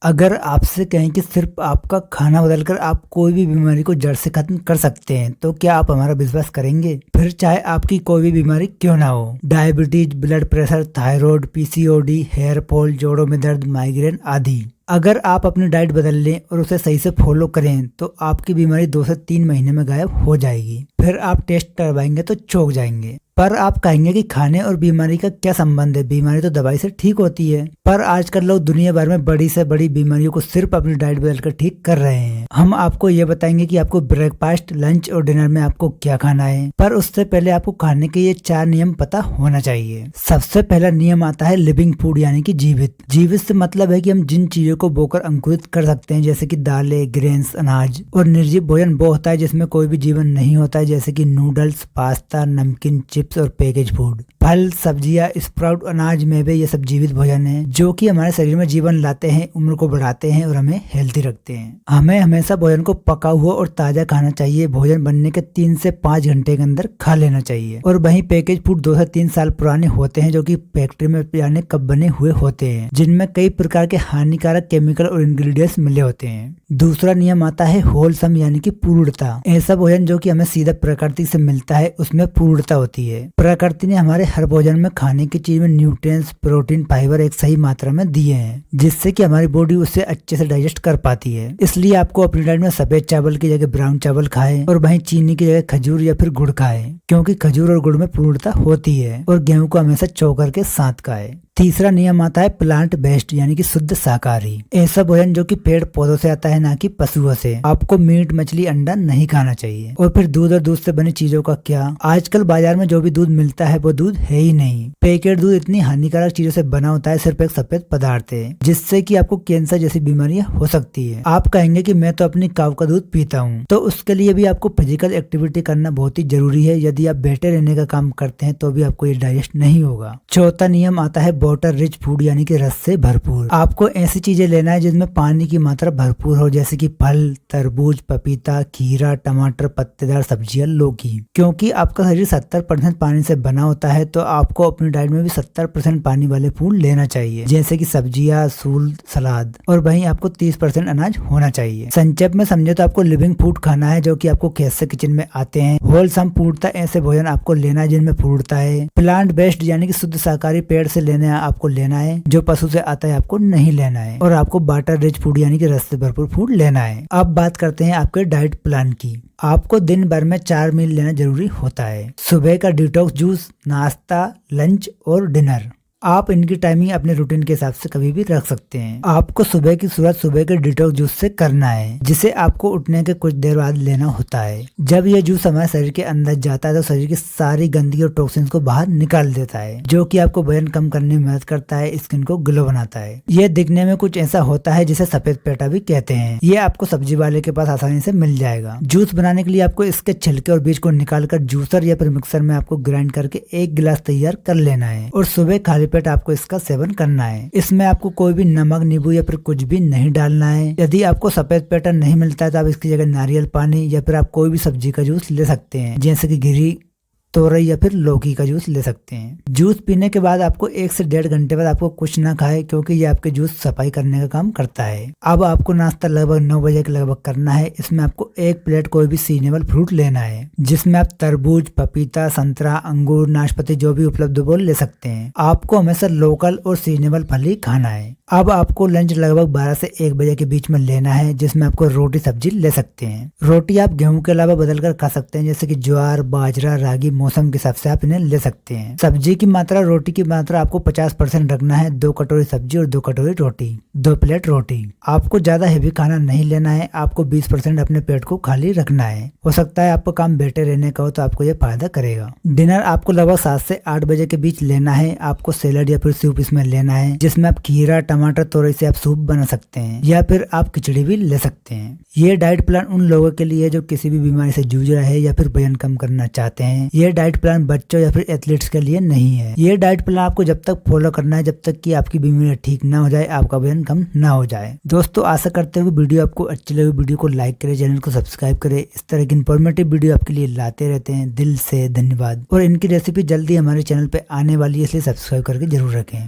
अगर आपसे कहें कि सिर्फ आपका खाना बदलकर आप कोई भी बीमारी को जड़ से खत्म कर सकते हैं, तो क्या आप हमारा विश्वास करेंगे? फिर चाहे आपकी कोई भी बीमारी क्यों ना हो, diabetes, blood pressure, thyroid, PCOD, hair fall, जोड़ों में दर्द, माइग्रेन आदि। अगर आप अपनी डाइट बदल लें और उसे सही से फॉलो करें तो आपकी बीमारी 2 से 3 महीने में गायब हो जाएगी। फिर आप टेस्ट करवाएंगे तो चौंक जाएंगे। पर आप कहेंगे कि खाने और बीमारी का क्या संबंध है, बीमारी तो दवाई से ठीक होती है। पर आजकल लोग दुनिया भर में बड़ी से बड़ी बीमारियों को सिर्फ अपनी डाइट बदलकर ठीक कर रहे हैं। हम आपको ये बताएंगे कि आपको ब्रेकफास्ट, लंच और डिनर में आपको क्या खाना है। पर उससे पहले आपको खाने के ये 4 नियम पता होना चाहिए। सबसे पहला नियम आता है लिविंग फूड यानी कि जीवित। जीवित से मतलब है कि हम जिन चीजों को बोकर अंकुरित कर सकते हैं, जैसे कि दालें, ग्रेन्स, अनाज। और निर्जीव भोजन वो होता है जिसमें कोई भी जीवन नहीं होता है, जैसे कि नूडल्स, पास्ता, नमकीन, चिप्स और पैकेज फूड। फल, सब्जियां, स्प्राउट, अनाज, मेवे, ये सब जीवित भोजन है जो कि हमारे शरीर में जीवन लाते हैं, उम्र को बढ़ाते हैं और हमें हेल्थी रखते हैं। हमें हमेशा भोजन को पका हुआ और ताजा खाना चाहिए। भोजन बनने के 3 से 5 घंटे के अंदर खा लेना चाहिए। और वहीं पैकेज फूड 2 से 3 साल पुराने होते हैं, जो कि फैक्ट्री में जाने कब बने हुए होते हैं, जिनमें कई प्रकार के हानिकारक केमिकल और इंग्रेडिएंट्स मिले होते हैं। दूसरा नियम आता है होलसम यानी कि पूर्णता। ऐसा भोजन जो कि हमें सीधा प्रकृति से मिलता है, उसमें पूर्णता होती है। प्रकृति ने हमारे हर भोजन में खाने की चीज में न्यूट्रिएंट्स, प्रोटीन, फाइबर एक सही मात्रा में दिए हैं, जिससे कि हमारी बॉडी उसे अच्छे से डाइजेस्ट कर पाती है। इसलिए आपको अपनी डाइट में सफेद चावल की जगह ब्राउन चावल खाएं और वहीं चीनी की जगह खजूर या फिर गुड़ खाएं, क्योंकि खजूर और गुड़ में पूर्णता होती है। और गेहूं को हमेशा चौकर के साथ खाएं। तीसरा नियम आता है प्लांट बेस्ड यानी कि शुद्ध शाकाहारी। ऐसा भोजन जो कि पेड़ पौधों से आता है, ना कि पशुओं से। आपको मीट, मछली, अंडा नहीं खाना चाहिए। और फिर दूध और दूध से बनी चीजों का क्या? आजकल बाजार में जो भी दूध मिलता है वो दूध है ही नहीं। पैकेट दूध इतनी हानिकारक चीजों से बना होता है, सिर्फ एक सफेद पदार्थ है, जिससे कि आपको कैंसर जैसी बीमारियां हो सकती है। आप कहेंगे कि मैं तो अपनी काऊ का दूध पीता हूँ, तो उसके लिए भी आपको फिजिकल एक्टिविटी करना बहुत ही जरूरी है। यदि आप बैठे रहने का काम करते हैं तो भी आपको ये डाइजेस्ट नहीं होगा। चौथा नियम आता है वाटर रिच फूड यानी कि रस से भरपूर। आपको ऐसी चीजें लेना है जिसमें पानी की मात्रा भरपूर हो, जैसे कि फल, तरबूज, पपीता, खीरा, टमाटर, पत्तेदार सब्जियां, लौकी। क्योंकि आपका शरीर 70% पानी से बना होता है, तो आपको अपनी डाइट में भी 70% पानी वाले फूड लेना चाहिए, जैसे कि सब्जियां, सूल, सलाद। और वहीं आपको 30% अनाज होना चाहिए। संक्षेप में समझे तो आपको लिविंग फूड खाना है जो कि आपको कैसे किचन में आते हैं। होलसम पूर्णता ऐसे भोजन आपको लेना है जिनमें पूर्णता है। प्लांट बेस्ड यानी कि शुद्ध शाकाहारी, पेड़ से लेना है आपको लेना है, जो पशु से आता है आपको नहीं लेना है। और आपको वाटर रिच फूड यानी कि रस से भरपूर फूड लेना है। अब बात करते हैं आपके डाइट प्लान की। आपको दिन भर में 4 मील लेना जरूरी होता है। सुबह का डिटॉक्स जूस, नाश्ता, लंच और डिनर। आप इनकी टाइमिंग अपने रूटीन के हिसाब से कभी भी रख सकते हैं। आपको सुबह की शुरुआत सुबह के डिटॉक्स जूस से करना है, जिसे आपको उठने के कुछ देर बाद लेना होता है। जब यह जूस हमारे शरीर के अंदर जाता है तो शरीर की सारी गंदगी और टॉक्सिन्स को बाहर निकाल देता है, जो कि आपको वजन कम करने में मदद करता है, स्किन को ग्लो बनाता है। यह दिखने में कुछ ऐसा होता है जिसे सफेद पेटा भी कहते हैं। ये आपको सब्जी वाले के पास आसानी से मिल जाएगा। जूस बनाने के लिए आपको इसके छिलके और बीज को निकालकर जूसर या फिर मिक्सर में आपको ग्राइंड करके 1 गिलास तैयार कर लेना है। और सुबह खाली पेट आपको इसका सेवन करना है। इसमें आपको कोई भी नमक, नींबू या फिर कुछ भी नहीं डालना है। यदि आपको सफेद पेटा नहीं मिलता है तो आप इसकी जगह नारियल पानी या फिर आप कोई भी सब्जी का जूस ले सकते हैं, जैसे कि गिरी, तोरई या फिर लौकी का जूस ले सकते हैं। जूस पीने के बाद आपको 1 से 1.5 घंटे बाद आपको कुछ ना खाए, क्योंकि ये आपके जूस सफाई करने का काम करता है। अब आपको नाश्ता लगभग 9 बजे के लगभग करना है। इसमें आपको 1 प्लेट कोई भी सीजनेबल फ्रूट लेना है, जिसमें आप तरबूज, पपीता, संतरा, अंगूर, नाशपाती जो भी उपलब्ध हो ले सकते हैं। आपको हमेशा लोकल और सीजनेबल फल ही खाना है। अब आपको लंच लगभग 12 से 1 बजे के बीच में लेना है, जिसमें आपको रोटी सब्जी ले सकते हैं। रोटी आप गेहूं के अलावा बदल कर खा सकते हैं, जैसे कि ज्वार, बाजरा, रागी। मौसम के हिसाब से आप इन्हें ले सकते हैं। सब्जी की मात्रा, रोटी की मात्रा आपको 50% रखना है। 2 कटोरी सब्जी और 2 कटोरी रोटी, 2 प्लेट रोटी। आपको ज्यादा हेवी खाना नहीं लेना है। आपको 20% अपने पेट को खाली रखना है। हो सकता है आपको काम बैठे रहने का हो, तो आपको ये फायदा करेगा। डिनर आपको लगभग 7 से 8 बजे के बीच लेना है। आपको सैलड या फिर सूप इसमें लेना है, जिसमें आप खीरा, टमाटर, तोरई से आप सूप बना सकते हैं, या फिर आप खिचड़ी भी ले सकते हैं। ये डाइट प्लान उन लोगों के लिए जो किसी भी बीमारी से जूझ रहे हैं या फिर वजन कम करना चाहते हैं। ये डाइट प्लान बच्चों या फिर एथलीट्स के लिए नहीं है। ये डाइट प्लान आपको जब तक फॉलो करना है जब तक कि आपकी बीमारी ठीक ना हो जाए, आपका वजन कम ना हो जाए। दोस्तों, आशा करते हुए वीडियो आपको अच्छी लगी। वीडियो को लाइक करें, चैनल को सब्सक्राइब करें। इस तरह की इन्फॉर्मेटिव वीडियो आपके लिए लाते रहते हैं। दिल से धन्यवाद। और इनकी रेसिपी जल्दी हमारे चैनल पे आने वाली है, इसलिए सब्सक्राइब करके जरूर रखें।